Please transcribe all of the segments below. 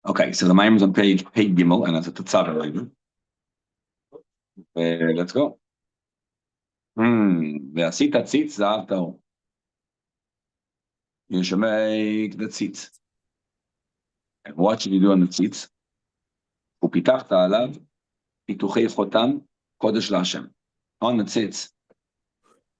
Okay, so the Maimon is on page Gimel, and that's a Tetzaveh later. Let's go. ועשית ציץ זהב טהור. You should make the tzitz. And what should you do on the tzitz? ופיתחת עליו פיתוחי חותם קודש להשם. On the tzitz,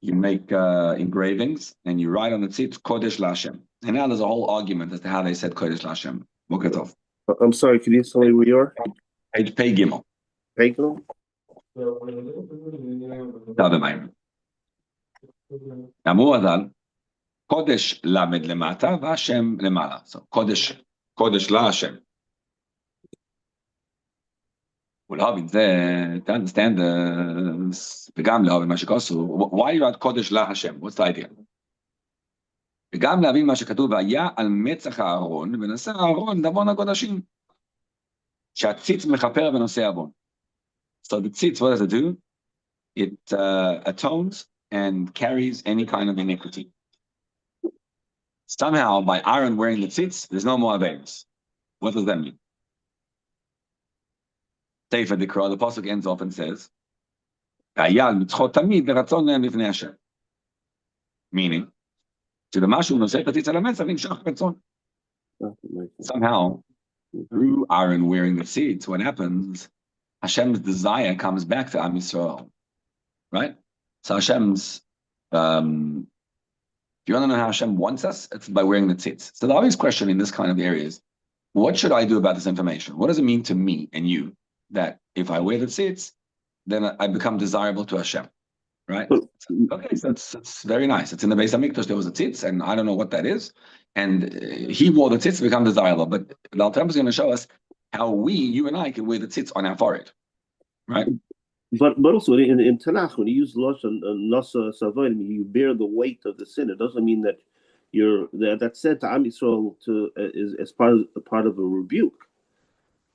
you make engravings, and you write on the tzitz Kodesh Lashem. And now there's a whole argument as to how they said Kodesh Lashem. Boker Tov. I'm sorry, can you tell me where you are? Page Pei Gimel. Pei Gimel? אמרו הז"ל, קודש למד למטה והשם למעלה. So קודש להשם. ולהבין זה, to understand וגם להבין מה שכתוב, why you write קודש להשם? What's the idea? וגם להבין מה שכתוב, והיה על מצח הארון, ונושא הארון דבון הקודשים. שהציץ מכפר ונושא אבון. So the tzitz, what does it do? It atones and carries any kind of iniquity. Somehow, by Aaron wearing the tzitz, there's no more averos. What does that mean? Sefer Dikra, the pasuk ends off and says, meaning, to the mashu noseh tzitz al hametzach nimshach ratzon. Somehow, through Aaron wearing the tzitz, what happens? Hashem's desire comes back to Am Yisrael, right? So Hashem's, if you want to know how Hashem wants us, it's by wearing the tzitz. So the obvious question in this kind of area is, what should I do about this information? What does it mean to me and you that if I wear the tzitz, then I become desirable to Hashem, right? Okay, so it's very nice. It's in the Beis HaMikdash, there was a tzitz, and I don't know what that is. And he wore the tzitz to become desirable. But the Alter Rebbe is going to show us how you and I can wear the tzitz on our forehead, right? But also in Tanakh, when you use Lashon Nasa Savoim, you bear the weight of the sin. It doesn't mean that that's said to Am Yisrael is as part of a rebuke,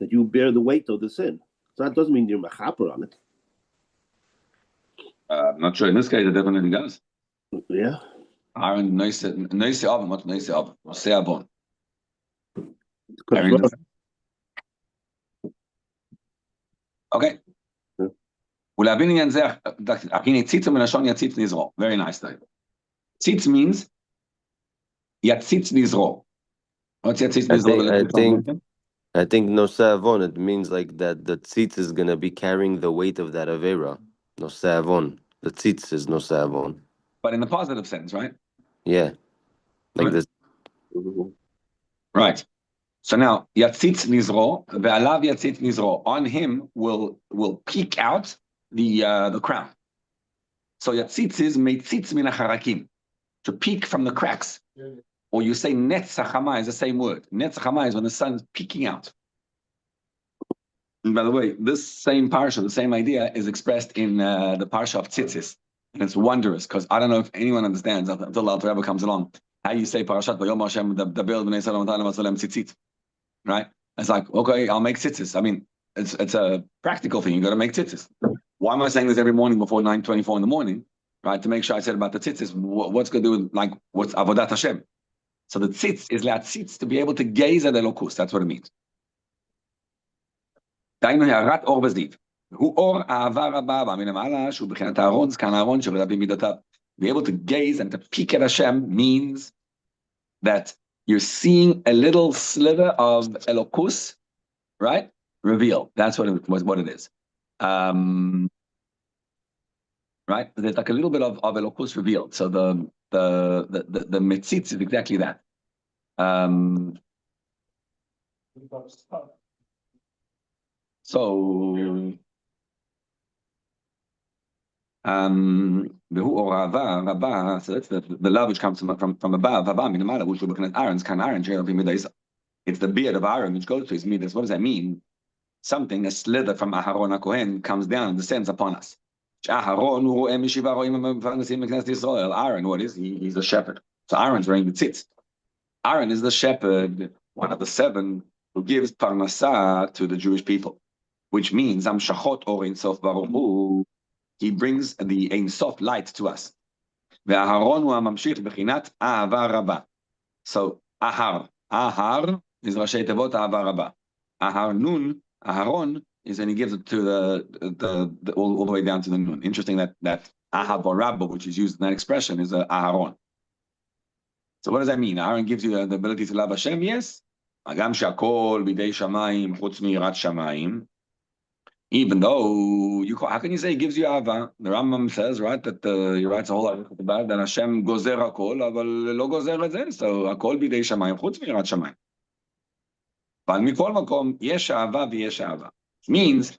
that you bear the weight of the sin. So that doesn't mean you're mechaper on it. I'm not sure. In this case, it definitely does. Yeah. Aaron noise oven, what noise oven? Say abon. Okay. ולהבין עניין זה, הכיני ציץ מלשון יציץ נזרו. Very nice. ציץ means יציץ נזרו. What's יציץ נזרו? I think נושא avon, it means like that the tzitz is going to be carrying the weight of that avera. נושא avon. The tzitz is נושא avon. But in the positive sense, right? Yeah. Like this. Right. So now, yatzitz nizro, ve'alav yatzitz nizro. On him will peek out the crown. So yatzitz is meitzitz min hacharakim, to peek from the cracks. Or you say netzach hama is the same word. Netzach hama is when the sun is peeking out. And by the way, this same parsha, the same idea, is expressed in the parsha of tzitzis. And it's wondrous, because I don't know if anyone understands, until the Alter Rebbe comes along, how you say parashat v'yom Hashem daber b'nei Yisrael v'talem tzitzit. Right? It's like, okay, I'll make tzitzis. I mean, it's a practical thing. You got to make tzitzis. Why am I saying this every morning before 9:24 in the morning? Right? To make sure I said about the tzitzis, what's going to do with, like, what's avodat Hashem? So the tzitz is tzitz, to be able to gaze at Elokus. That's what it means. דהיינו הערת אור וזיו. הוא אור אהבה רבה, והמלמעלה, שהוא בחינת הארון, זקן הארון, שרדה במידותיו. Be able to gaze and to peek at Hashem means that you're seeing a little sliver of Elokus, right? Revealed. That's what it is. Right? There's like a little bit of Elokus revealed. So the mitzitz is exactly that. So והוא אור אהבה רבה, so that's the love which comes from above, הבא מלמעלה, which will be connected Aaron's can Aaron, it's the beard of Aaron which goes to his midas. What does that mean? Something, a slither from Aharon HaKohen comes down and descends upon us. Aaron, what is he? He's a shepherd. So Aaron's wearing the tzitz. Aaron is the shepherd, one of the 7 who gives parnasah to the Jewish people, which means Am Shachot Or Ein Sof Baruch Hu. He brings the Ein Sof light to us. So Ahar is Rashi Tevot Ahava Rabba. Aharon is when he gives it to the all the way down to the Nun. Interesting that Ahava Rabba, which is used in that expression, is Aharon. So what does that mean? Aaron gives you the ability to love Hashem? Yes. Agam shakol bidei shamayim chutz mirat shamayim. Even though how can you say he gives you Ava? The Rambam says, right, that he writes a whole lot about it, that Hashem gozer hakol, aval lo gozer et zeh. So hakol bidei shamayim chutz mirat shamayim. But mikol makom yesh Ava v'yesh Ava. Means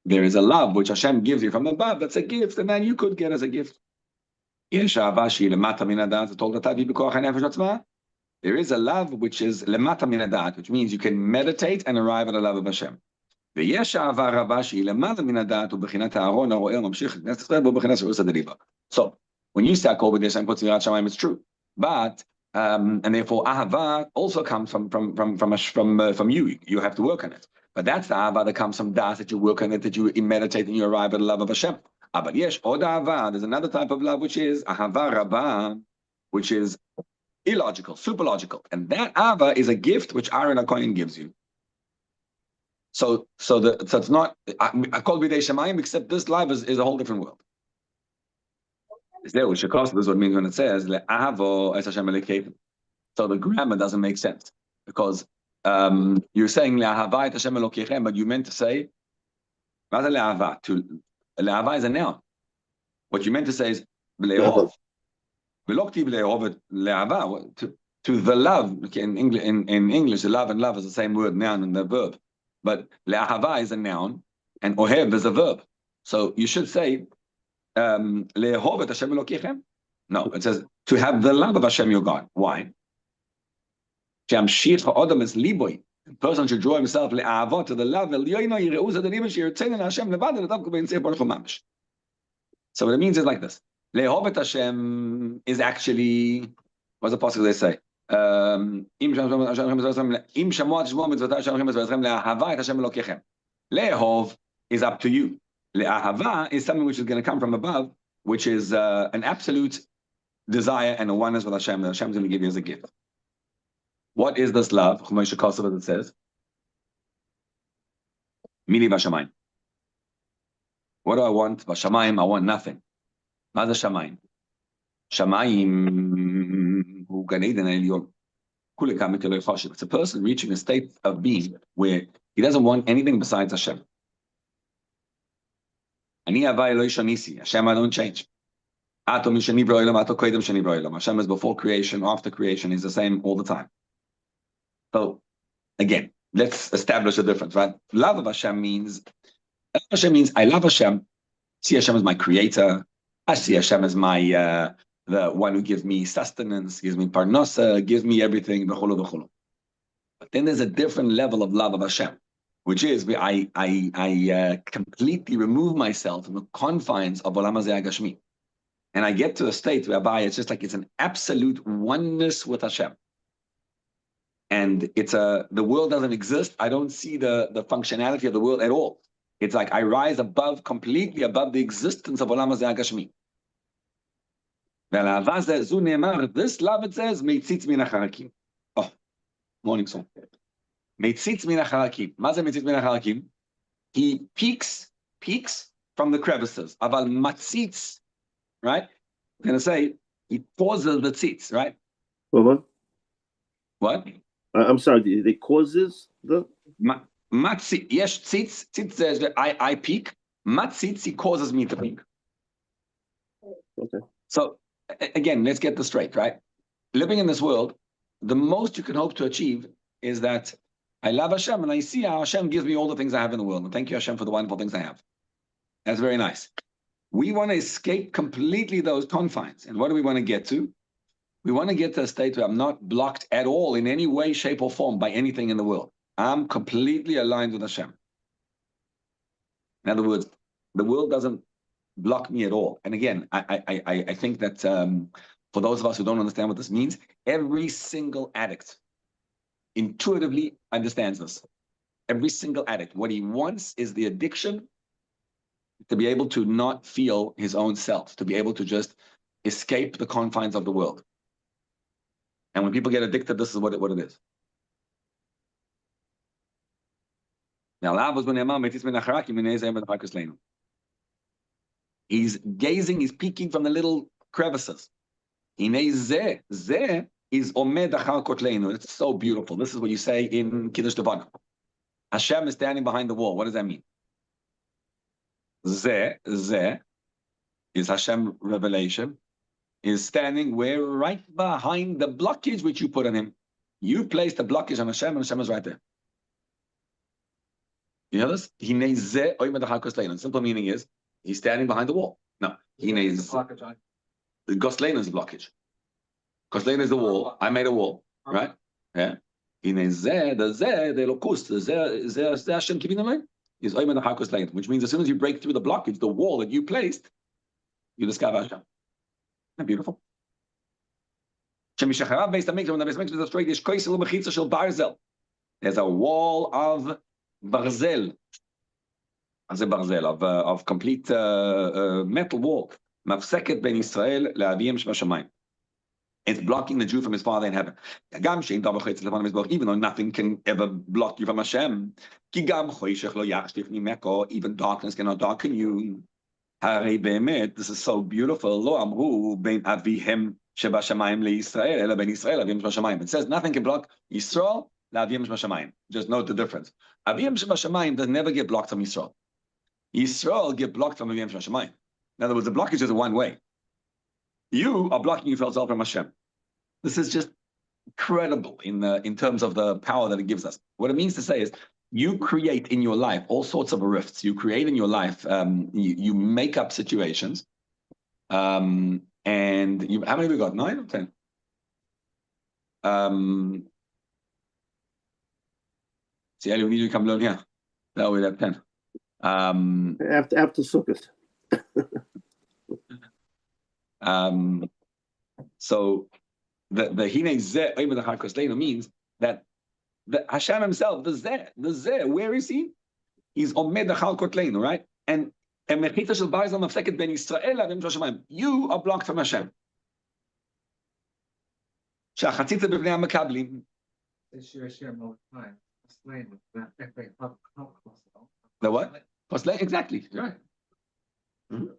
there is a love which Hashem gives you from above. That's a gift, and then you could get as a gift. Yesh Ava she lemata min hadat. It's told that b'koach hanefesh atzma. There is a love which is lemata min hadat, which means you can meditate and arrive at a love of Hashem. ויש אהבה רבה שהיא למעלה מן הדעת ובחינת הארון הרואה ממשיך לכנסת ישראל ובחינת שעושה דליבה. So, when you say הכל בידי שם חוץ מיראת שמיים, it's true. But, and therefore, ahava also comes from you. You have to work on it. But that's the ahava that comes from das, that you work on it, that you meditate and you arrive at the love of Hashem. But yes, od ahava, there's another type of love which is ahava rabba, which is illogical, superlogical. And that ahava is a gift which Aaron HaKohen gives you. So it's not Akol B'dei Shemayim, except this life is a whole different world. This is what it means when it says Le'ahavo es Hashem Elokeichem. So the grammar doesn't make sense because you're saying Le'ahava et Hashem Elokeichem, but you meant to say rather Le'ahava. Le'ahava is a noun. What you meant to say is Le'ehov. Velokti Le'ehov Le'ahava, to the love. Okay, in English, the love and love is the same word, noun and the verb. But le'ahava is a noun, and ohev is a verb. So you should say, le'ehov et Hashem Elokeichem. No, it says, to have the love of Hashem your God. Why? The person should draw himself le'ahava to the love. So what it means is like this. Le'ehov et Hashem is actually, what's the possible they say? Le'ehov is up to you. Le'ahava is something which is going to come from above, which is an absolute desire and a oneness with Hashem that Hashem is going to give you as a gift. What is this love? It says, Mili Bashamayim. What do I want? Bashamayim, I want nothing. Ma'az Shamayim. Shamayim hu Gan Eden Elyon. It's a person reaching a state of being where he doesn't want anything besides Hashem. Ani Avai Eloi Shanisi. Hashem, I don't change. Atom Shani Broilam, Atom Koidem Shani Broilam. Hashem is before creation, after creation. He's the same all the time. So, again, let's establish a difference, right? Love of Hashem means I love Hashem. See Hashem as my creator. I see Hashem as my the one who gives me sustenance, gives me parnasa, gives me everything. But then there's a different level of love of Hashem, which is where I completely remove myself from the confines of Olam Hazeh Hagashmi, and I get to a state whereby it's just like it's an absolute oneness with Hashem. And the world doesn't exist. I don't see the functionality of the world at all. It's like I rise completely above the existence of Olam Hazeh Hagashmi. This love, it says, Meitzitz min hacharakim. Oh, morning song. Meitzitz min hacharakim. Ma ze meitzitz min hacharakim? He peaks from the crevices. Aval matzitz, right? I'm going to say, he pauses the tzitz, right? What? I'm sorry, they causes the? Matzitz, yes, tzitz. Tzitz says, I peak. Matzitz, he causes me to peak. Okay. So, again, let's get this straight, right? Living in this world, the most you can hope to achieve is that I love Hashem and I see how Hashem gives me all the things I have in the world. And thank you, Hashem, for the wonderful things I have. That's very nice. We want to escape completely those confines. And what do we want to get to? We want to get to a state where I'm not blocked at all in any way, shape, or form by anything in the world. I'm completely aligned with Hashem. In other words, the world doesn't block me at all. And again, I think that for those of us who don't understand what this means, every single addict intuitively understands this. Every single addict. What he wants is the addiction to be able to not feel his own self, to be able to just escape the confines of the world. And when people get addicted, this is what it is. He's gazing, he's peeking from the little crevices. Is omed achar kotleinu. It's so beautiful. This is what you say in Kiddush Devon. Hashem is standing behind the wall. What does that mean? Ze is Hashem revelation, is standing where? Right behind the blockage which you put on him. You placed the blockage on Hashem, and Hashem is right there. You hear this? The simple meaning is he's standing behind the wall. No, Goslein is the blockage. Goslein is the wall. I made a wall, right? Yeah. The locust, the Hashem keeping the mind is which means as soon as you break through the blockage, the wall that you placed, you discover Hashem. Isn't that beautiful? There's a wall of barzel, of complete metal wall. It's blocking the Jew from his Father in heaven. Even though nothing can ever block you from Hashem. Even darkness cannot darken you. This is so beautiful. It says nothing can block Yisrael. Just note the difference. Avim Shebashamayim does never get blocked from Yisrael. Yisrael get blocked from Avim Shebashamayim. In other words, the blockage is one way. You are blocking yourself from Hashem. This is just incredible in terms of the power that it gives us. What it means to say is you create in your life all sorts of rifts. You create in your life, you make up situations. And you, how many have we got? 9 or 10? See, Eli, we need you to come down here. No, we have 10. After Sukkot. So the Hine Zeh Omer Achar Kosleinu means that the Hashem himself, the Zeh, where is he? He's Omed Achar Kotleinu, right? And Mechita Shel Barzal Mafseket Ben Yisrael Avim Shoshamayim. You are blocked from Hashem. Shachatzitza B'Bnei HaMakablim. The what? Exactly. Right. Mm-hmm.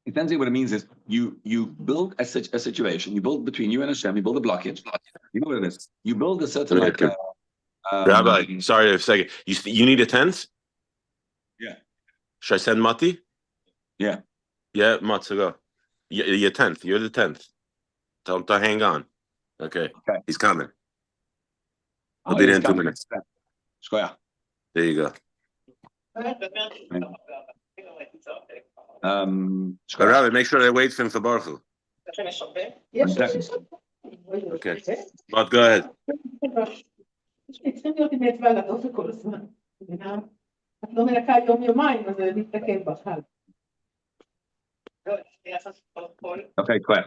Essentially, what it means is you build a situation. You build between you and Hashem. You build a blockage. You know what it is. You build a certain Rabbi, sorry a second. You need a tent? Yeah. Should I send Mati? Yeah. Yeah, Mati, go. You're 10th. You're the 10th. Tell him to hang on. Okay. He's coming. He'll be there in 2 minutes. There you go. Rabbi, make sure they wait for him for Baruch Hu. Okay. But go ahead. Okay, quick.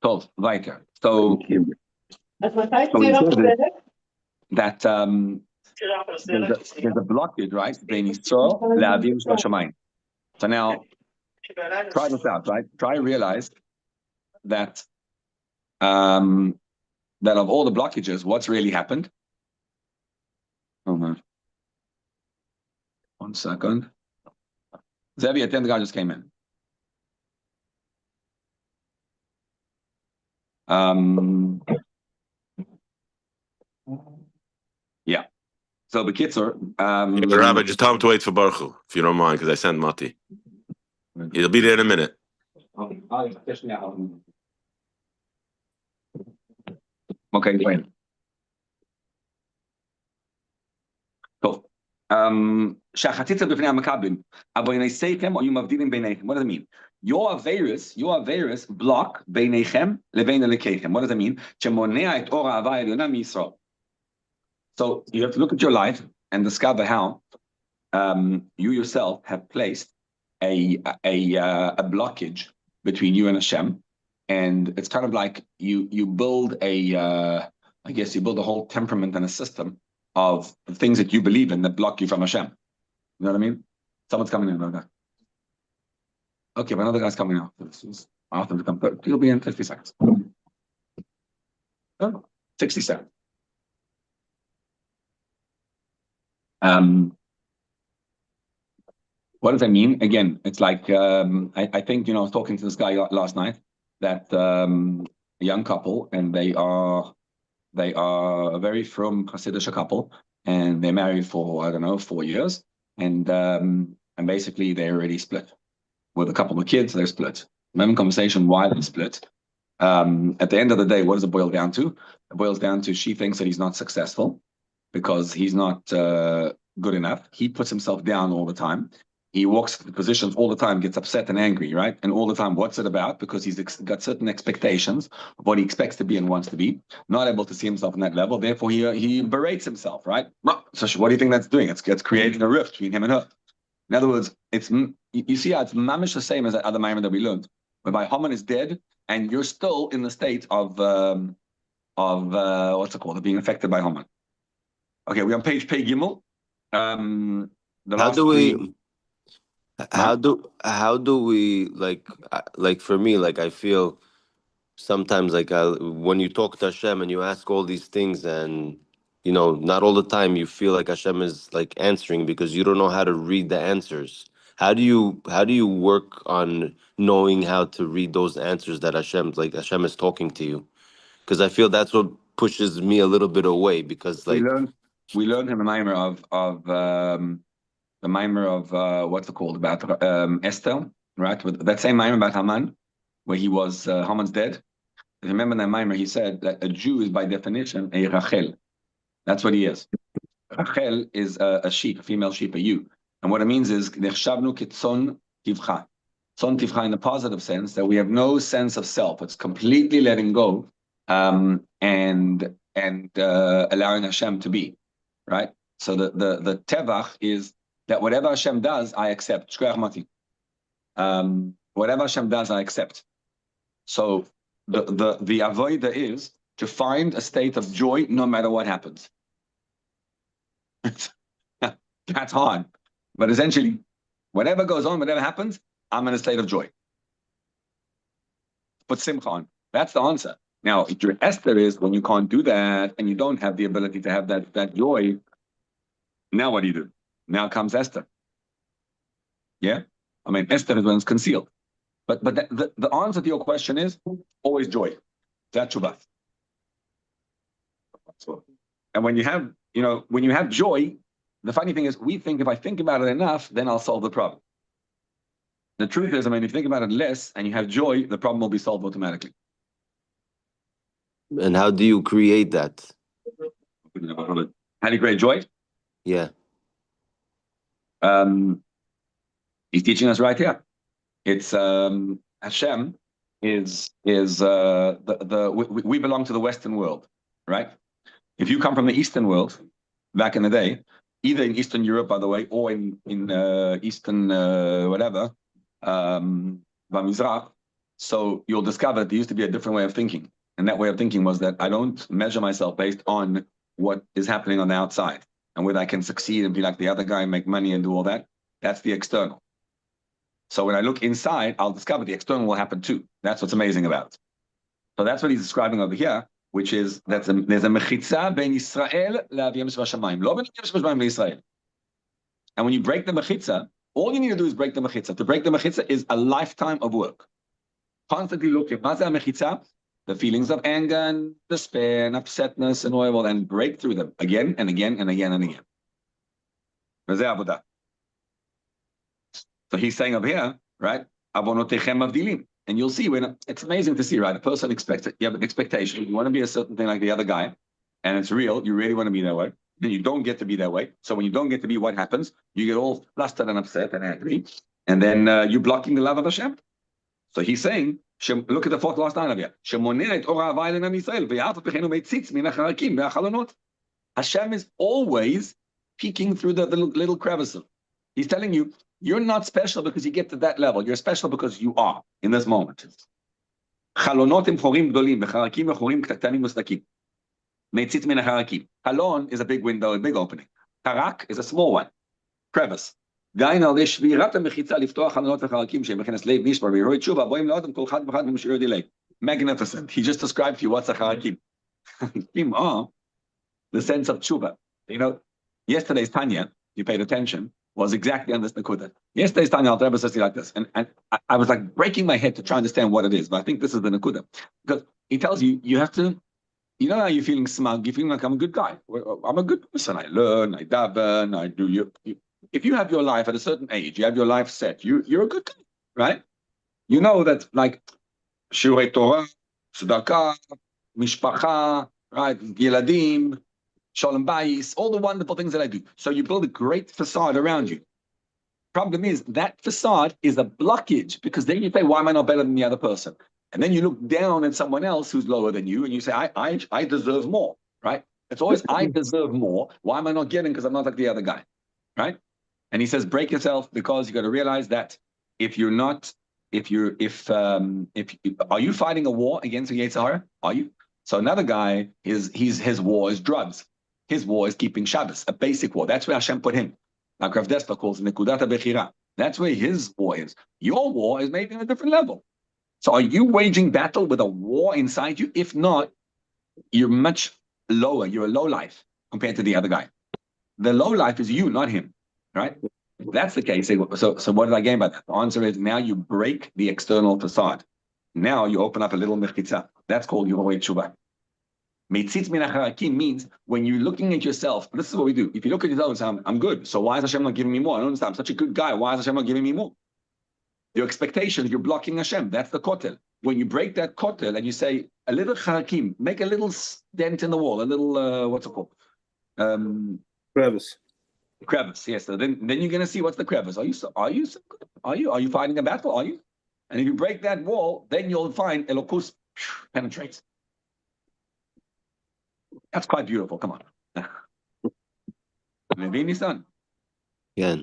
So, weiter. So that there's a blockage, right? So now, try this out, right? Try and realize that that of all the blockages, what's really happened? Oh man. 1 second. Zevi, a 10th guy just came in. Yeah. So Bekitzer, Rabbi, just tell him to wait for Baruch Hu, if you don't mind, because I sent Mati. He'll be there in a minute. Okay, wait. So, Shachatitza b'fnei hamakablim. Avoynei seichem or you mavdilim beinechem. What does it mean? Your Averis block beinechem levein elekechem. What does it mean? Shemonea et or ha'ava elyon miYisrael. So you have to look at your life and discover how you yourself have placed a blockage between you and Hashem, and it's kind of like you build I guess you build a whole temperament and a system of things that you believe in that block you from Hashem. You know what I mean? Someone's coming in. Okay, but another guy's coming out. I'll ask them to come. He'll be in 50 seconds. Oh. 67. What does that mean? Again, it's like I think I was talking to this guy last night that a young couple, and they are a very from Hasidic couple, and they're married for I don't know 4 years, and basically they're already split with a couple of kids. They're split. I'm having a conversation why they split. At the end of the day, what does it boil down to? It boils down to she thinks that he's not successful because he's not good enough. He puts himself down all the time. He walks the positions all the time, gets upset and angry, right? And all the time, what's it about? Because he's got certain expectations of what he expects to be and wants to be, not able to see himself on that level. Therefore, he berates himself, right? So what do you think that's doing? It's creating a rift between him and her. In other words, you see how it's mamish the same as that other Maimon that we learned, whereby Haman is dead and you're still in the state of what's it called? Of being affected by Haman. Okay, we're on page Pei Gimel. How do we like for me, like I feel sometimes like when you talk to Hashem and you ask all these things, and not all the time you feel like Hashem is like answering because you don't know how to read the answers. How do you work on knowing how to read those answers that Hashem is talking to you? Because I feel that's what pushes me a little bit away, because like we learned in the Maimer the Maimer of what's it called about Esther, right? With that same Maimer about Haman, where he was Haman's dead. Remember that Maimer, he said that a Jew is by definition a Rachel. That's what he is. Rachel is a sheep, a female sheep, a ewe. And what it means is nechshavnu kitzon tivcha. Tzon tivcha in the positive sense that we have no sense of self. It's completely letting go and allowing Hashem to be, right? So the tevach is that whatever Hashem does, I accept. Whatever Hashem does, I accept. So the avoida is to find a state of joy no matter what happens. That's hard. But essentially, whatever goes on, whatever happens, I'm in a state of joy. Put simcha on. That's the answer. Now, your Esther is when you can't do that and you don't have the ability to have that joy. Now what do? Now comes Esther. Yeah? I mean, Esther is when it's concealed. But the answer to your question is always joy. That's tshuva. And when you have joy, the funny thing is we think if I think about it enough, then I'll solve the problem. The truth is, if you think about it less and you have joy, the problem will be solved automatically. And how do you create that? How do you create joy? Yeah. He's teaching us right here. It's Hashem is we belong to the Western world, right? If you come from the Eastern world, back in the day, either in Eastern Europe, by the way, or in Eastern whatever, Mizrach, so you'll discover there used to be a different way of thinking. And that way of thinking was that I don't measure myself based on what is happening on the outside and whether I can succeed and be like the other guy and make money and do all that. That's the external. So when I look inside, I'll discover the external will happen too. That's what's amazing about it. So that's what he's describing over here, which is that there's a mechitza ben Yisrael le'aviyim shvashamayim, lo ben aviyim shvashamayim le'Yisrael. And when you break the mechitza, all you need to do is break the mechitza. To break the mechitza is a lifetime of work. Constantly looking, maza mechitza, the feelings of anger and despair and upsetness and all, and break through them again and again and again and again. So he's saying over here, right? And you'll see when it's amazing to see, right? A person expects it. You have an expectation. You want to be a certain thing like the other guy, and it's real. You really want to be that way. Then you don't get to be that way. So when you don't get to be, what happens? You get all flustered and upset and angry, and then you're blocking the love of Hashem. So he's saying, look at the fourth last line of here. Hashem is always peeking through the little crevices. He's telling you, you're not special because you get to that level. You're special because you are in this moment. Halon is a big window, a big opening. Harak is a small one, crevice. Magnificent. He just described to you what's a harakim. Kim'ah, the sense of tshuva. You know, yesterday's Tanya, you paid attention, was exactly on this Nakuda. Yesterday's Tanya, Alter Rebbe says like this. And I was like breaking my head to try to understand what it is, but I think this is the Nakuda. Because he tells you, you have to, you know how you're feeling smug, you're feeling like I'm a good guy. I'm a good person. I learn, I daven, I do you. If you have your life at a certain age, you have your life set, you're a good guy, right? You know that like Shiur Torah, tzedakah, mishpacha, right? Yiladim, shalom bayis, all the wonderful things that I do. So you build a great facade around you. Problem is that facade is a blockage because then you say, why am I not better than the other person? And then you look down at someone else who's lower than you and you say, I deserve more, right? It's always, I deserve more. Why am I not getting? Because I'm not like the other guy, right? And he says, break yourself because you got to realize that if you're not, are you fighting a war against the Yetzer Hara? Are you? So another guy, his war is drugs. His war is keeping Shabbos, a basic war. That's where Hashem put him. Like Rav Despa calls it Nekudat HaBechira. That's where his war is. Your war is maybe on a different level. So are you waging battle with a war inside you? If not, you're much lower. You're a low life compared to the other guy. The low life is you, not him, right? If that's the case, so what did I gain by that? The answer is now you break the external facade. Now you open up a little mechitza. That's called Yoroi Tshuva. Meitzitz min hacharakim means when you're looking at yourself, this is what we do. If you look at yourself and say, I'm good, so why is Hashem not giving me more? I don't understand. I'm such a good guy. Why is Hashem not giving me more? Your expectations, you're blocking Hashem. That's the kotel. When you break that kotel and you say, a little harakim, make a little dent in the wall, a little, what's it called? Crevice. Crevice, yes. So then you're going to see what's the crevice. Are you so good? Are you fighting a battle? Are you? And if you break that wall, then you'll find Elokus penetrates. That's quite beautiful. Come on. Vini son. Yeah.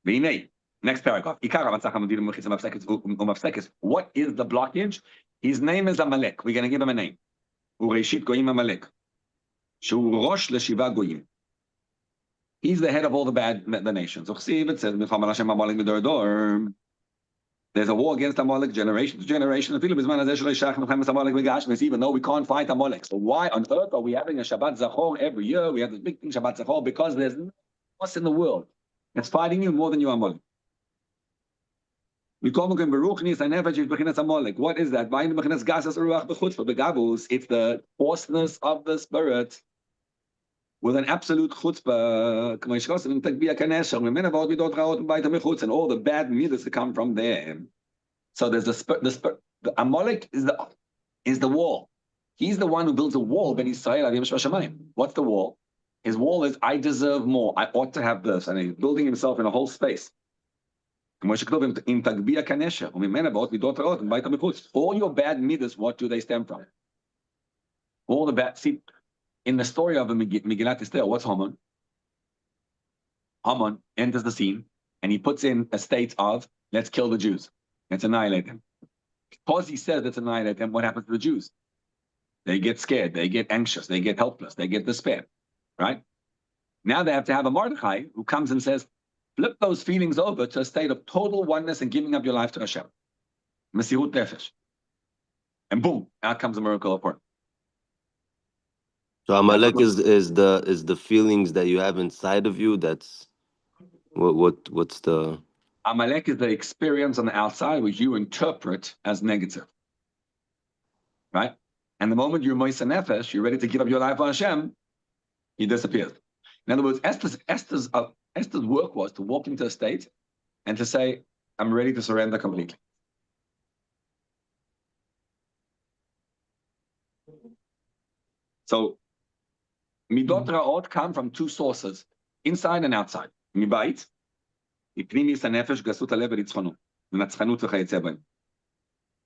Vini. Next paragraph. What is the blockage? His name is Amalek. We're going to give him a name. Ureshit goyim Amalek. Shu rosh leshiva goyim. He's the head of all the nations. It says, there's a war against Amalek generation to generation. Even though we can't fight Amalek. So why on earth are we having a Shabbat Zachor every year? We have this big thing, Shabbat Zachor, because there's nothing else in the world that's fighting you more than you Amalek. What is that? It's the coarseness of the spirit with an absolute chutzpah, and all the bad midas that come from there. So there's the Amalek is the wall. He's the one who builds a wall. What's the wall? His wall is, I deserve more. I ought to have this. And he's building himself in a whole space. All your bad midas, what do they stem from? All the bad, see, in the story of Megillat Esther, what's Haman? Haman enters the scene and he puts in a state of, let's kill the Jews. Let's annihilate them. Because he says let's annihilate them, what happens to the Jews? They get scared, they get anxious, they get helpless, they get despair, right? Now they have to have a Mordechai who comes and says, flip those feelings over to a state of total oneness and giving up your life to Hashem. Mesirut nefesh. And boom, out comes a miracle of Purim. So Amalek is the feelings that you have inside of you. That's what's the Amalek is the experience on the outside which you interpret as negative, right? And the moment you're moist nefesh, you're ready to give up your life for Hashem, he disappears. In other words, Esther's work was to walk into a state and to say, I'm ready to surrender completely. So Midot Ra'ot come from two sources, inside and outside. Mibayit, Pnimis HaNefesh, Gasut HaLev v'Nitzchanu, v'Natzchanut v'Chayetze b'hem.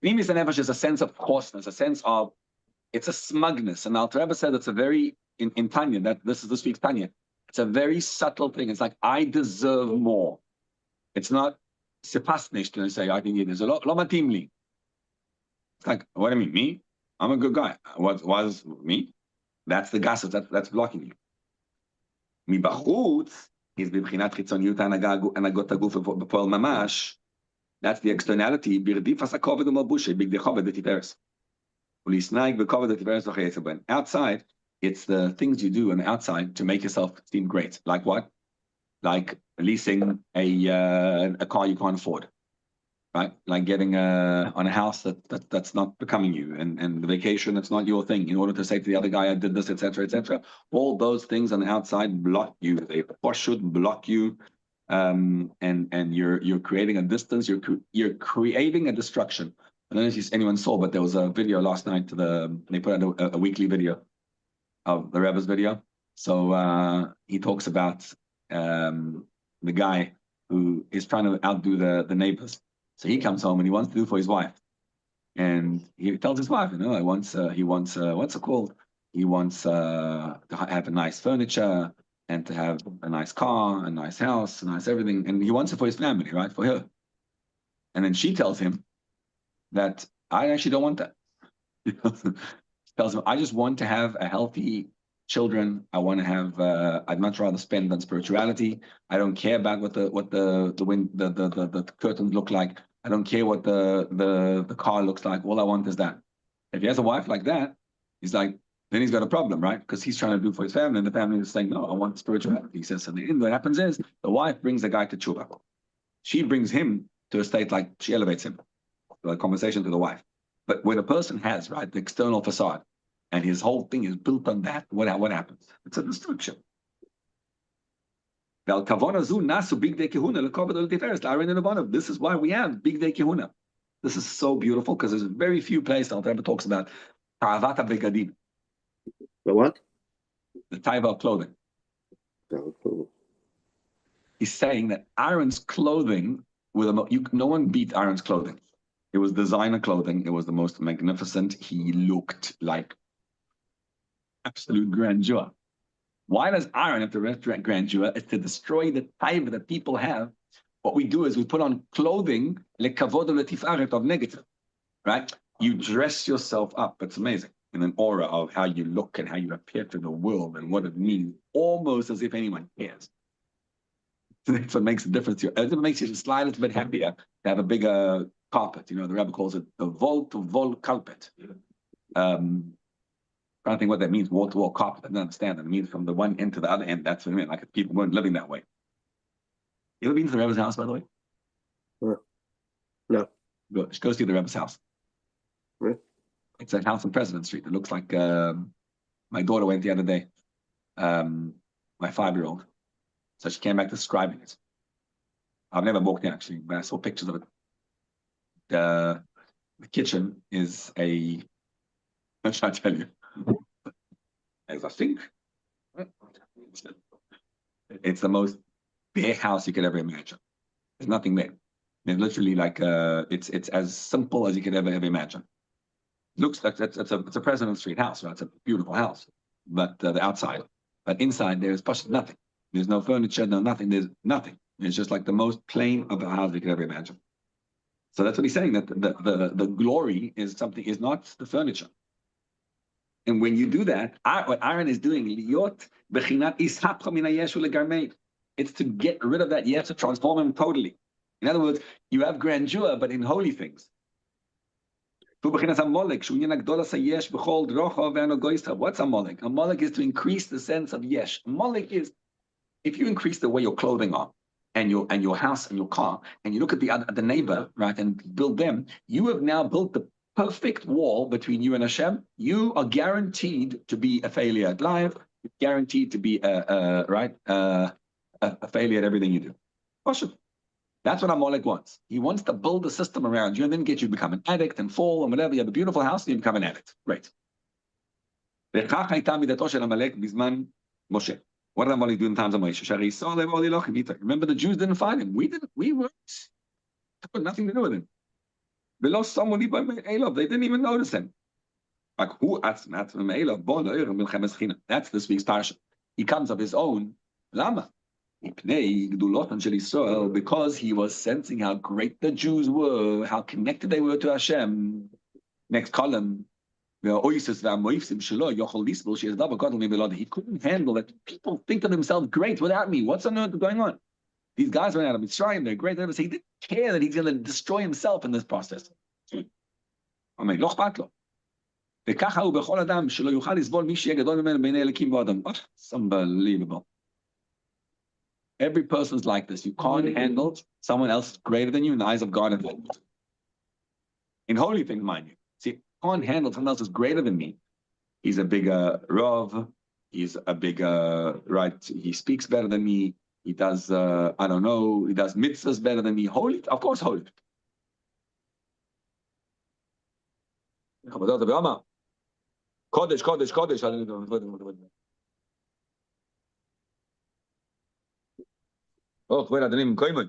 Pnimis HaNefesh is a sense of coarseness, a sense of, it's a smugness. And Alter Rebbe said it's a very, in Tanya, that this week's Tanya, it's a very subtle thing. It's like, I deserve more. It's not, sepasnish to say, I think it is. Lo matim li. It's like, what do I mean? Me? I'm a good guy. What was me? That's the gossip that's blocking you. Mibachutz is bibchinat chitzoniyut hanagot haguf b'poel mamash. That's the externality. Birdif hasakov v'malbushe big dechoved v'tiferes. Outside, it's the things you do on the outside to make yourself seem great. Like what? Like leasing a car you can't afford, right? Like getting on a house that's not becoming you, and the vacation that's not your thing. In order to say to the other guy, I did this, etc., etc. All those things on the outside block you. They should block you, and you're creating a distance. You're creating a destruction. I don't know if anyone saw, but there was a video last night. They put out a weekly video of the Rebbe's video. So he talks about the guy who is trying to outdo the neighbors. So he comes home and he wants to do for his wife, and he tells his wife, he wants what's it called? He wants to have a nice furniture and to have a nice car, a nice house, a nice everything, and he wants it for his family, right? For her. And then she tells him that I actually don't want that. She tells him, I just want to have a healthy children. I want to have. I'd much rather spend on spirituality. I don't care about what the curtains look like. I don't care what the car looks like. All I want is that. If he has a wife like that, he's like, then he's got a problem, right? Because he's trying to do for his family, and the family is saying, no, I want spirituality. He says, and what happens is the wife brings the guy to tshuva. She brings him to a state like she elevates him. The conversation to the wife. But when a person has, right, the external facade, and his whole thing is built on that, what happens? It's a destruction. This is why we have big day kehuna. This is so beautiful because there's very few places the Rebbe talks about ta'avat begadim. The what? The taiva of clothing. He's saying that Aaron's clothing, no one beat Aaron's clothing. It was designer clothing. It was the most magnificent. He looked like absolute grandeur. Why does Aaron have to restaurant grandeur? It's to destroy the taiva that people have. What we do is we put on clothing lekavod letifaret of negative, right? You dress yourself up. It's amazing in an aura of how you look and how you appear to the world and what it means, almost as if anyone cares. That's what makes a difference here. It makes you the slightest bit happier to have a bigger carpet. The Rebbe calls it the wall-to-wall carpet. I don't think what that means, wall-to-wall carpet. I don't understand that. It means from the one end to the other end. That's what I mean. Like if people weren't living that way. You ever been to the Rebbe's house, by the way? No. Go see the Rebbe's house. Right. It's a house on President Street. It looks like my daughter went the other day. My 5-year-old. So she came back describing it. I've never walked in actually, but I saw pictures of it. The kitchen is what should I tell you? There's a sink. It's the most bare house you could ever imagine. There's nothing there. It's literally like it's as simple as you could ever imagine. It looks like it's a President Street house, right? It's a beautiful house, but the outside, but inside there's nothing. There's no furniture, no nothing. There's nothing. It's just like the most plain of a house you could ever imagine. So that's what he's saying, that the glory is not the furniture. And when you do that, what Aaron is doing, it's to get rid of that yes, to transform him totally. In other words, you have grandeur, but in holy things. What's Amalek? Amalek is to increase the sense of yesh. Amalek is, if you increase the way your clothing are, and your house and your car, and you look at the neighbor, right, and build them, you have now built the perfect wall between you and Hashem. You are guaranteed to be a failure at life. You're guaranteed to be a failure at everything you do. That's what Amalek wants. He wants to build a system around you and then get you to become an addict and fall and whatever. You have a beautiful house and you become an addict. Great. What did Amalek do in times of Moshe? Remember, the Jews didn't find him. We weren't. It had nothing to do with him. They lost somebody by Elov. They didn't even notice him. Like who? That's this week's parsha. He comes of his own. Lama. Because he was sensing how great the Jews were, how connected they were to Hashem. Next column. He couldn't handle that people think of themselves great without me. What's on earth going on? These guys went out of Mitzrayim, they're great. He didn't care that he's going to destroy himself in this process. וככה הוא בכל אדם שלא יוכל לסבול מי שיהיה גדול ממנו בעיני אלוקים ואדם. It's unbelievable. Every person's like this. You can't handle someone else greater than you in the eyes of God and men. In holy things, mind you. See, you can't handle someone else who's greater than me. He's a bigger Rav. He's a bigger, right? He speaks better than me. He does, I don't know, he does mitzvahs better than me. Holy, of course, holy. Kodesh, Kodesh, Kodesh. Oh, כבוד אדונים, קוימון.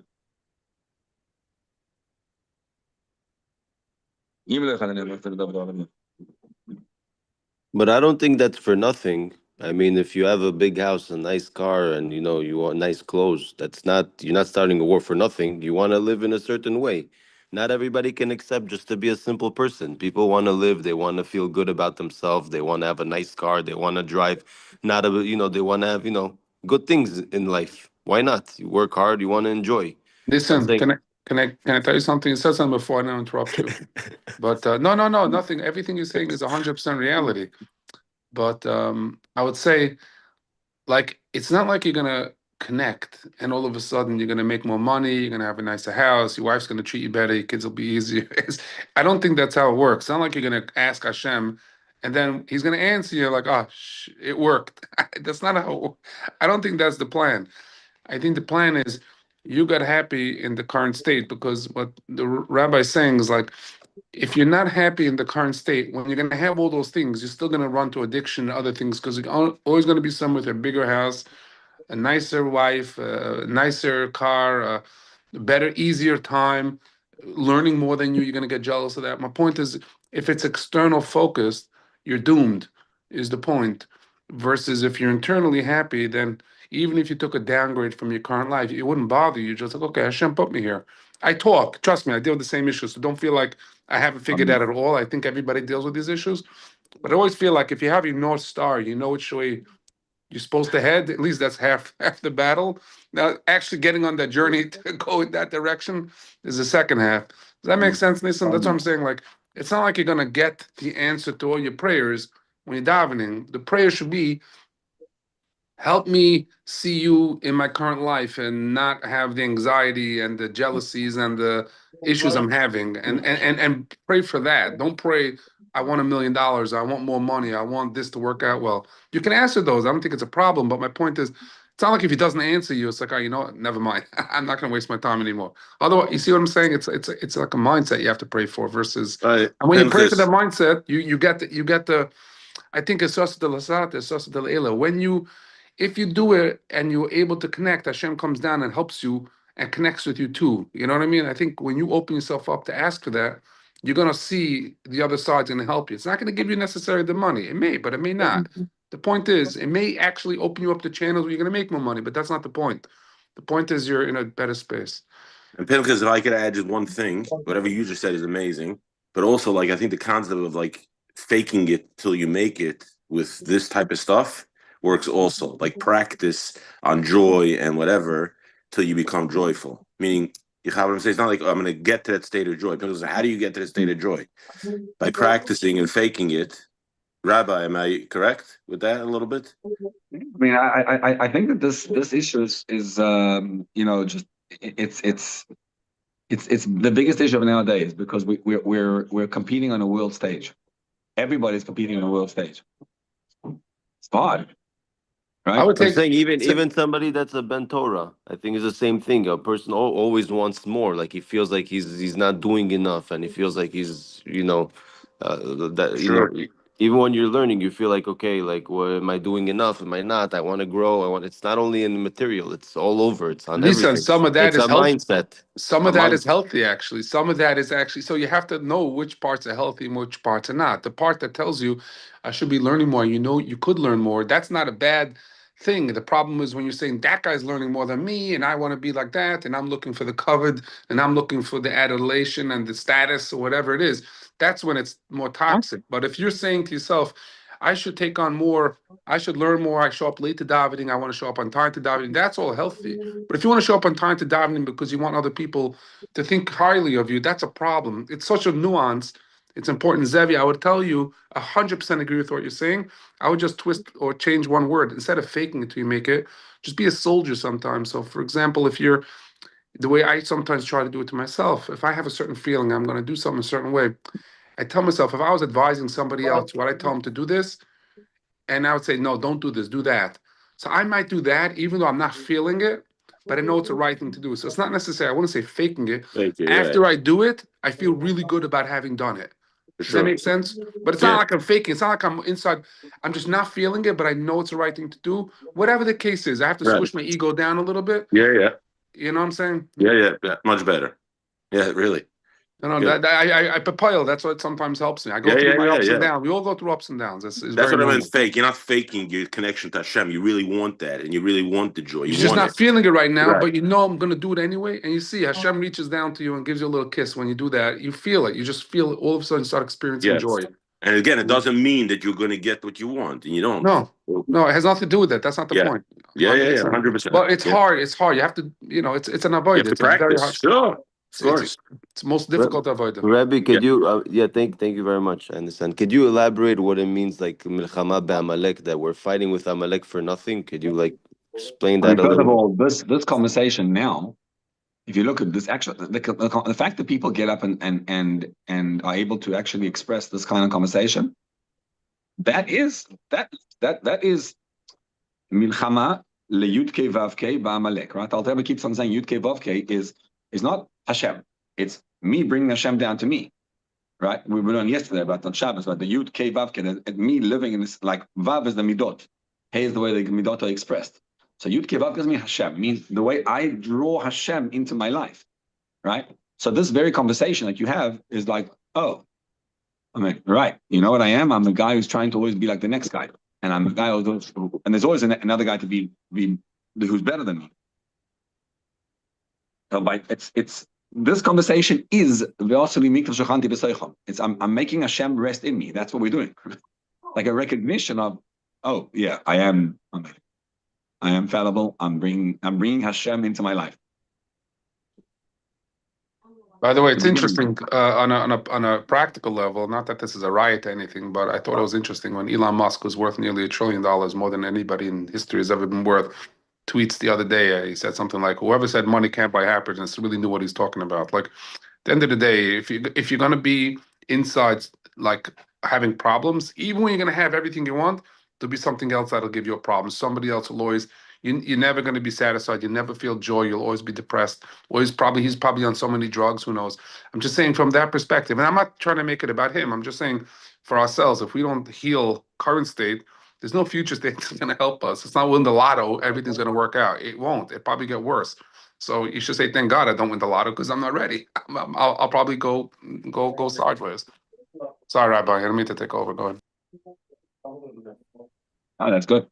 אם לא אחד, אני רוצה לדבר על זה. But I don't think that's for nothing. I mean, if you have a big house, a nice car, and you know you want nice clothes, you're not starting a war for nothing. You want to live in a certain way. Not everybody can accept just to be a simple person. People want to live, they want to feel good about themselves, they want to have a nice car, they want to drive, not a, they want to have, good things in life. Why not? You work hard, you want to enjoy. Listen, can I tell you something? You said something before, I don't interrupt you. But no, nothing. Everything you're saying is 100% reality. But I would say, like, it's not like you're gonna connect and all of a sudden you're gonna make more money, you're gonna have a nicer house, your wife's gonna treat you better, your kids will be easier. I don't think that's how it works. It's not like you're gonna ask Hashem and then he's gonna answer you like, oh, it worked. That's not how. I don't think that's the plan. I think the plan is you got happy in the current state, because what the rabbi is saying is like, if you're not happy in the current state, when you're going to have all those things, you're still going to run to addiction and other things, because you're always going to be someone with a bigger house, a nicer wife, a nicer car, a better, easier time, learning more than you. You're going to get jealous of that. My point is, if it's external focused, you're doomed, is the point. Versus if you're internally happy, then even if you took a downgrade from your current life, it wouldn't bother you. You're just like, okay, Hashem put me here. I talk. Trust me, I deal with the same issues. So don't feel like I haven't figured out at all. I think everybody deals with these issues. But I always feel like if you have your North Star, you know which way you're supposed to head. At least that's half the battle. Now, actually getting on that journey to go in that direction is the second half. Does that make sense, Nissan? That's what I'm saying. Like, it's not like you're going to get the answer to all your prayers when you're davening. The prayer should be, help me see you in my current life and not have the anxiety and the jealousies and the issues I'm having, and pray for that. Don't pray, I want $1 million, I want more money, I want this to work out well. You can answer those. I don't think it's a problem, but my point is, it's not like if he doesn't answer you, it's like, oh, you know what, never mind. I'm not going to waste my time anymore. Otherwise, you see what I'm saying? It's like a mindset you have to pray for versus, and when you pray for that mindset, you get the I think it's Sosa de la Sata, Sosa de la Ela. If you do it and you're able to connect, Hashem comes down and helps you and connects with you too. You know what I mean? I think when you open yourself up to ask for that, you're going to see the other side's going to help you. It's not going to give you necessarily the money. It may, but it may not. The point is, it may actually open you up to channels where you're going to make more money, but that's not the point. The point is you're in a better space. And Pinchas, if I could add just one thing, whatever you just said is amazing. But also, like, I think the concept of like faking it till you make it with this type of stuff works also. Like, practice on joy and whatever till you become joyful. Meaning, you have what I'm saying? It's not like, oh, I'm going to get to that state of joy. Because how do you get to that state of joy? By practicing and faking it. Rabbi, am I correct with that a little bit? I mean, I think that this issue is just it's the biggest issue of nowadays, because we're competing on a world stage. Everybody's competing on a world stage. It's hard. Right? I would I'm saying even somebody that's a Ben Torah, I think is the same thing. A person always wants more. Like, he feels like he's not doing enough, and he feels like he's even when you're learning, you feel like, okay, like, well, am I doing enough? Am I not? I want to grow. It's not only in the material; it's all over. It's on everything. Some of that it's is a mindset. Some of that is healthy, actually. Some of that is actually, so you have to know which parts are healthy and which parts are not. The part that tells you I should be learning more, you could learn more. That's not a bad thing. The problem is when you're saying that guy's learning more than me and I want to be like that, and I'm looking for the covered, and I'm looking for the adulation and the status or whatever it is. That's when it's more toxic. But if you're saying to yourself, I should take on more, I should learn more, I show up late to davening, I want to show up on time to davening, that's all healthy. But if you want to show up on time to davening because you want other people to think highly of you, that's a problem. It's such a nuance. it's important. Zevi, I would tell you 100% agree with what you're saying. I would just twist or change one word. Instead of faking it till you make it, just be a soldier sometimes. So for example, if you're, the way I sometimes try to do it to myself, if I have a certain feeling, I'm going to do something a certain way, I tell myself, if I was advising somebody else, would I tell them to do this? And I would say, no, don't do this, do that. So I might do that even though I'm not feeling it, but I know it's the right thing to do. So it's not necessary, I wouldn't say faking it. Thank you. After I do it, I feel really good about having done it. For Does that sure. make sense? But it's not like I'm faking. It's not like I'm inside. I'm just not feeling it, but I know it's the right thing to do. Whatever the case is, I have to squish my ego down a little bit. Yeah. You know what I'm saying? Yeah. Much better. Yeah, really. I papaya. That's what sometimes helps me. I go through my ups and downs. We all go through ups and downs. That's what I meant fake. You're not faking your connection to Hashem. You really want that, and you really want the joy. You're just not feeling it right now, Right. but you know I'm going to do it anyway. And you see, Hashem reaches down to you and gives you a little kiss. When you do that, you feel it. You just feel it. All of a sudden, you start experiencing joy. And again, it doesn't mean that you're going to get what you want, and you don't. No, it has nothing to do with that. That's not the point. Yeah, 100%. But it's hard. It's hard. You have to, it's an avoid. You have to practice. Sure. Of course. It's most difficult to avoid. Rabbi, could you? Thank you very much. I understand. Could you elaborate what it means, like milchama be'amalek, that we're fighting with Amalek for nothing? Could you explain that a little? First of all, this conversation now, if you look at this, actually, the fact that people get up and are able to actually express this kind of conversation, that is milchama leyudke vavke ba'amalek, right? I'll ever keep on saying yudke vavke is not Hashem. It's me bringing Hashem down to me, right? We were on yesterday about on Shabbos, about the Yud K Vav K, and me living in this, like Vav is the midot, Hey is the way the midot are expressed. So Yud K Vav K means Hashem, means the way I draw Hashem into my life, right? So this very conversation that you have is like, oh, I mean, right? You know what I am? I'm the guy who's trying to always be like the next guy, and I'm the guy and there's always another guy to be who's better than me. So it's this conversation is it's I'm making Hashem rest in me. That's what we're doing. Like a recognition of, oh yeah, I am fallible. I'm bringing Hashem into my life. By the way, it's interesting on a practical level. Not that this is a riot or anything, but I thought it was interesting when Elon Musk, was worth nearly $1 trillion, more than anybody in history has ever been worth, tweets the other day. He said something like, "Whoever said money can't buy happiness really knew what he's talking about." Like, at the end of the day, if you're gonna be inside, like having problems, even when you're gonna have everything you want, there'll be something else that'll give you a problem. Somebody else will always. You're never going to be satisfied. You never feel joy. You'll always be depressed. He's probably on so many drugs. Who knows? I'm just saying from that perspective, and I'm not trying to make it about him. I'm just saying for ourselves, if we don't heal current state, there's no future state that's going to help us. It's not win the lotto, everything's going to work out. It won't. It probably get worse. So you should say, thank God I don't win the lotto because I'm not ready. I'll probably go sideways. Sorry, Rabbi, I didn't mean to take over. Go ahead. Oh, that's good.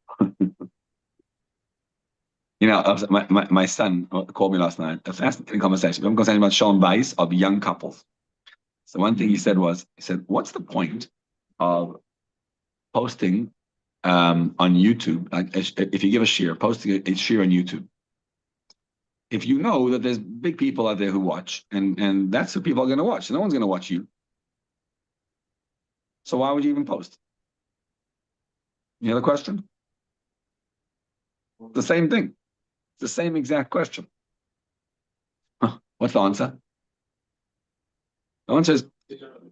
You know, my son called me last night. A fascinating conversation. I'm conversation about Shalom Bayis of young couples. So one thing he said, what's the point of posting on YouTube? Like if you give a shiur, posting a shiur on YouTube, if you know that there's big people out there who watch, and that's who people are going to watch. No one's going to watch you. So why would you even post? You know the question? The same thing. The same exact question. What's the answer? The answer is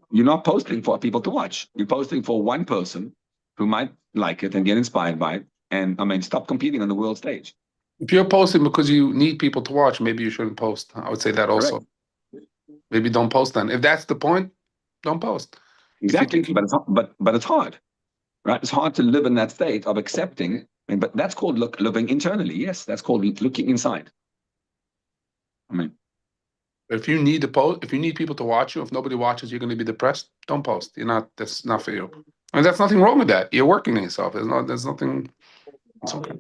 you're not posting for people to watch. You're posting for one person who might like it and get inspired by it. And stop competing on the world stage. If you're posting because you need people to watch, maybe you shouldn't post. I would say that also. Correct. Maybe don't post then. If that's the point, don't post. Exactly. But it's hard, right? It's hard to live in that state of accepting. But that's called living internally. Yes, that's called looking inside. If you need to post, if you need people to watch you, if nobody watches, you're going to be depressed. Don't post. That's not for you. And there's nothing wrong with that. You're working on yourself. There's nothing. It's okay.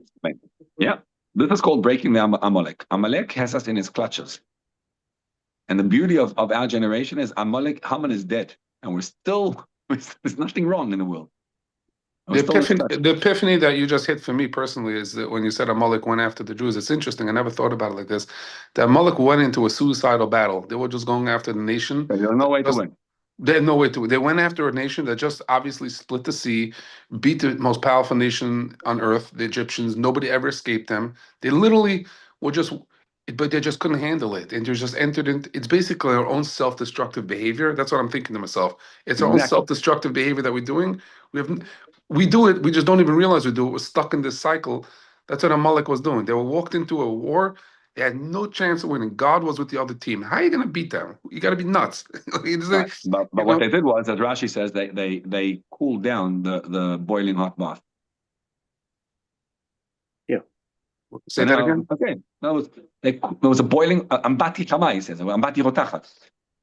Yeah, this is called breaking the Amalek. Amalek has us in his clutches. And the beauty of our generation is Haman is dead, and there's nothing wrong in the world. The epiphany that you just hit for me personally is that when you said Amalek went after the Jews, it's interesting. I never thought about it like this. That Amalek went into a suicidal battle. They were just going after the nation. There's no way to win. They had no way to. They went after a nation that just obviously split the sea, beat the most powerful nation on earth, the Egyptians. Nobody ever escaped them. They literally were just, but they just couldn't handle it, and they just entered into. It's basically our own self-destructive behavior. That's what I'm thinking to myself. It's our own Exactly. self-destructive behavior that we're doing. We do it. We just don't even realize we do it. We're stuck in this cycle. That's what Amalek was doing. They were walked into a war. They had no chance of winning. God was with the other team. How are you going to beat them? You got to be nuts. Right. But what they did was, as Rashi says, they cooled down the boiling hot bath. Yeah. Say that again. Okay. There was a boiling ambati chamai, he says, ambati rotachat,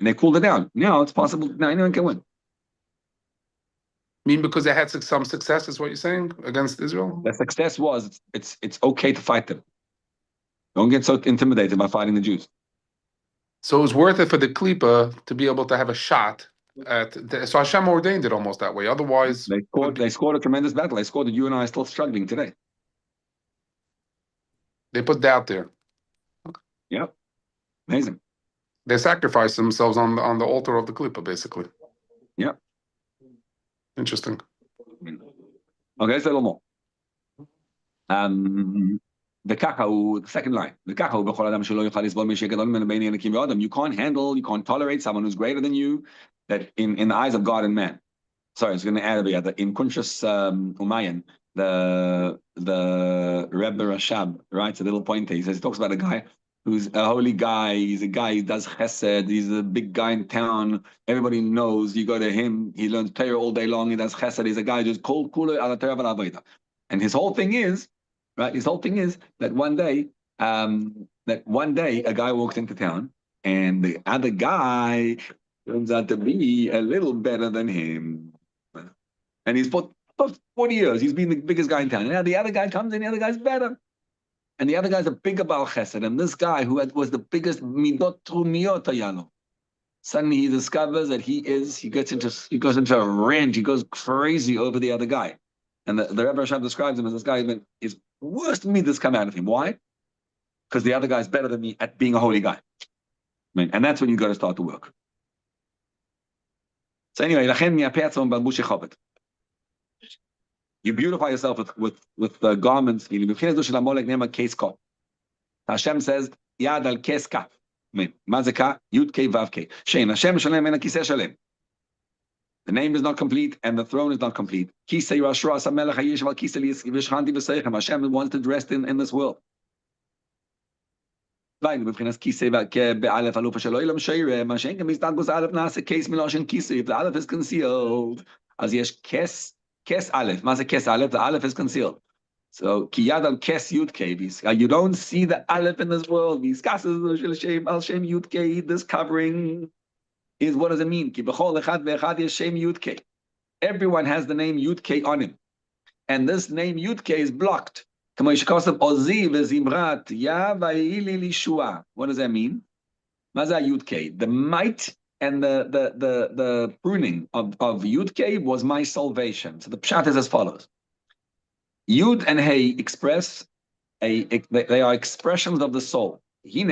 and they cooled it down. Now it's possible. Now anyone can win. I mean, because they had some success, is what you're saying, against Israel? The success was it's okay to fight them. Don't get so intimidated by fighting the Jews. So it was worth it for the Klippa to be able to have a shot at. So Hashem ordained it almost that way. Otherwise, They scored a tremendous battle. They scored that you and I are still struggling today. they put doubt there. Yep. Amazing. They sacrificed themselves on the altar of the Klippa, basically. Yep. Interesting. Okay, let's a little more. The second line. You can't tolerate someone who's greater than you, that in the eyes of God and man. Sorry, I was going to add a bit. In Kunshas Umayan, the Rebbe Rashab writes a little point there. He talks about a guy who's a holy guy. He's a guy who does chesed. He's a big guy in town. Everybody knows. You go to him. He learns Torah all day long. He does chesed. He's a guy who's just cold cooler ala Torah v'avoda. And his whole thing is, right? His whole thing is that one day a guy walks into town, and the other guy turns out to be a little better than him. And he's for 40 years, he's been the biggest guy in town. And now the other guy comes in, the other guy's better. And the other guy's a bigger Baal Chesed. And this guy who was the biggest Midot Trumiyot Ayano, suddenly he discovers that he goes into a rant, he goes crazy over the other guy. And the Rebbe Rashab describes him as this guy, his worst midas come out of him. Why? Because the other guy's better than me at being a holy guy. And that's when you got to start to work. So anyway, you beautify yourself with garments. Hashem says, Yad al kes kaf. מה זה ka? Yud Kei Vav Kei. Shein Hashem shalem en hakiseh shalem. The name is not complete and the throne is not complete. Kiseh Yashua Samelech Hayish Val Kiseh V'Shchanti V'Seichem. Hashem wants to rest in this world. If the aleph is concealed, as yesh kes aleph. Maze kes aleph, the aleph is concealed. So kiyad al kes yud kei. You don't see the aleph in this world. This covering is, what does it mean? Everyone has the name Yud Kei on him, and this name Yud Kei is blocked. What does that mean? The might and the pruning of Yud Kei was my salvation. So the pshat is as follows. Yud and Hey express they are expressions of the soul. What's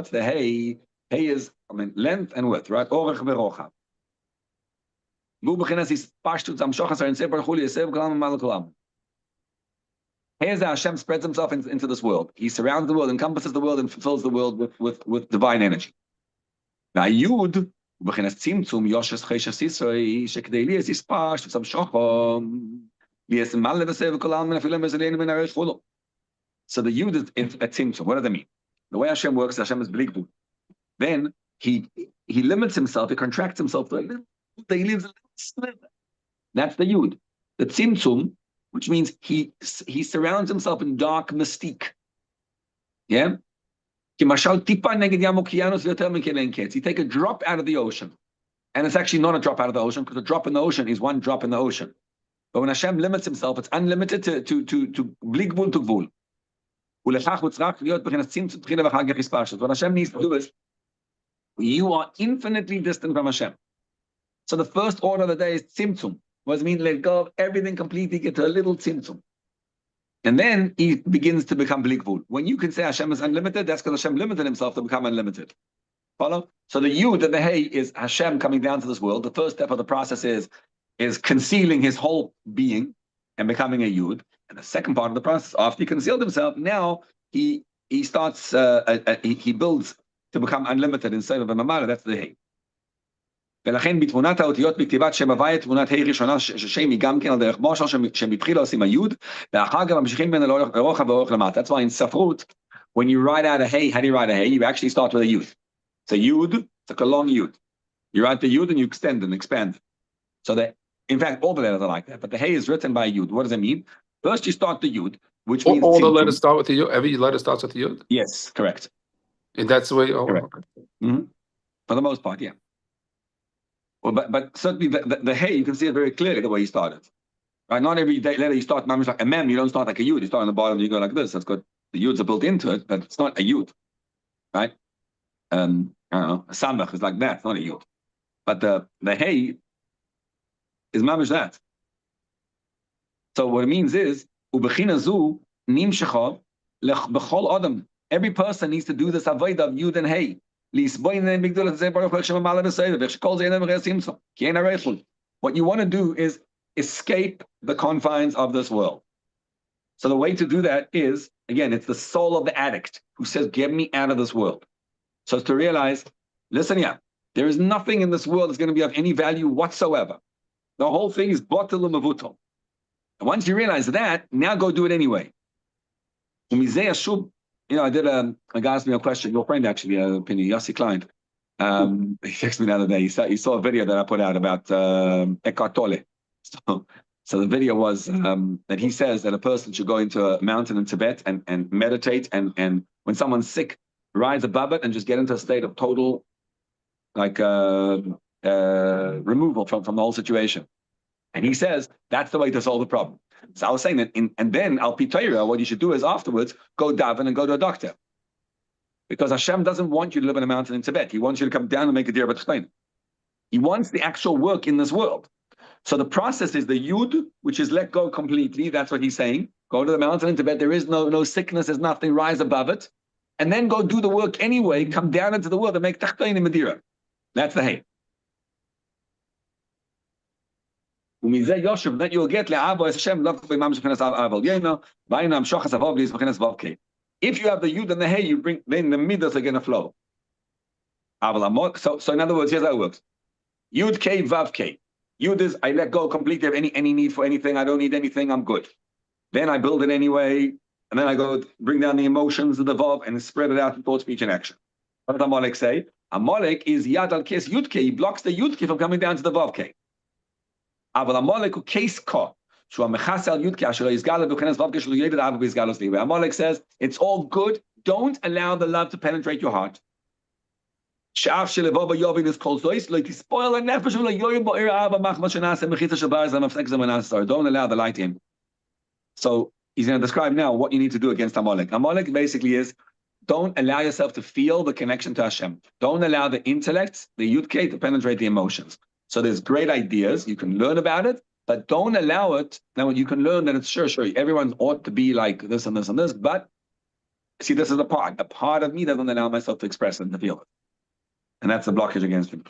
the Hey? Hey is, length and width, right? Here's how Hashem spreads himself into this world. He surrounds the world, encompasses the world, and fills the world with divine energy. Now, Yud, so the Yud is a tzimtzum. What does that mean? The way Hashem works, Hashem is bligbu. Then he limits himself, he contracts himself to a little, he lives a little sliver. That's the Yud. The tzimtzum, which means he surrounds himself in dark mystique. Yeah? You take a drop out of the ocean, and it's actually not a drop out of the ocean, because a drop in the ocean is one drop in the ocean. But when Hashem limits himself, it's unlimited to bli gvul to gvul. What Hashem needs to do is, you are infinitely distant from Hashem. So the first order of the day is tzimtzum. What does it mean? Let go of everything completely, get to a little tzimtzum. And then he begins to become bli gvul. When you can say Hashem is unlimited, that's because Hashem limited himself to become unlimited. Follow? So the Yud and the Hey is Hashem coming down to this world. The first step of the process is concealing his whole being and becoming a Yud. And the second part of the process, after he concealed himself, now he starts, he builds to become unlimited instead of a Mamala. That's the Hey. ולכן בתמונת האותיות בכתיבת שם הוויה, תמונת ה' ראשונה ששם היא גם כן על דרך מושל שמתחילה עושים היוד, ואחר כך ממשיכים בין לרוחב ואורך למטה. That's why in ספרות, when you write out a hey, how do you write a hey? You actually start with a yud. It's a yud, it's like a long yud. You write the yud and you extend and expand. So that, in fact, all the letters are like that, but the hey is written by a yud. What does it mean? First you start the yud, which means... All the letters start with the yud? Every letter starts with the yud? Yes, correct. And that's the way... Oh, correct. Okay. Mm-hmm. For the most part, yeah. Well, but certainly the hey, you can see it very clearly the way he started. Right? Not every letter you start like a mem, you don't start like a yud. You start on the bottom, you go like this. That's good. The yuds are built into it, but it's not a yud. Right? I don't know. A samach is like that, it's not a yud. But the hey is mamish that. So what it means is, ubechina zu nimshecha bechol adam. Every person needs to do this avodah of yud and hey. What you want to do is escape the confines of this world. So the way to do that is, again, it's the soul of the addict who says, get me out of this world. So it's to realize, listen, there is nothing in this world that's going to be of any value whatsoever. The whole thing is batel u'mevutal. And once you realize that, now go do it anyway. I did a guy asked me a question, your friend actually, Yossi Klein. He texted me the other day. He saw a video that I put out about Eckhart Tolle. So the video was that he says that a person should go into a mountain in Tibet and meditate, and when someone's sick, rise above it and just get into a state of total removal from the whole situation. And he says that's the way to solve the problem. So I was saying that, and then al pi Torah, what you should do is afterwards go daven and go to a doctor, because Hashem doesn't want you to live in a mountain in Tibet. He wants you to come down and make a dir b'tchlein. He wants the actual work in this world. So the process is the yud, which is let go completely. That's what he's saying. Go to the mountain in Tibet. There is no sickness. There's nothing. Rise above it, and then go do the work anyway. Come down into the world and make tachtoin in Medira. That's the hay. That you'll get if you have the yud and the hey, you bring, then the midas are going to flow. So in other words, here's how it works. Yud K Vav K. Yud is I let go completely of any need for anything. I don't need anything. I'm good. Then I build it anyway, and then I go bring down the emotions of the Vav and spread it out in thought, speech, and action. What does Amalek say? Amalek is Yad al Kes Yud K. He blocks the Yud K from coming down to the Vav K. Amalek says, it's all good. Don't allow the love to penetrate your heart. Don't allow the light in. So he's going to describe now what you need to do against Amalek. Amalek basically is, don't allow yourself to feel the connection to Hashem. Don't allow the intellect, the Yud-K, to penetrate the emotions. So there's great ideas. You can learn about it, but don't allow it. Now you can learn that it's sure, everyone ought to be like this and this and this, but see, this is a part. A part of me doesn't allow myself to express it and to feel it. And that's the blockage against it.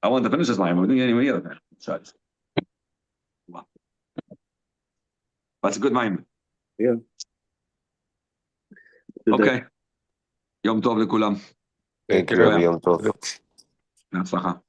I want to finish this line. We're doing any other thing. So wow. That's a good mind. Yeah. Okay. Yom Tov lekulam. Thank you, Rabbi Yom Tov. הצלחה.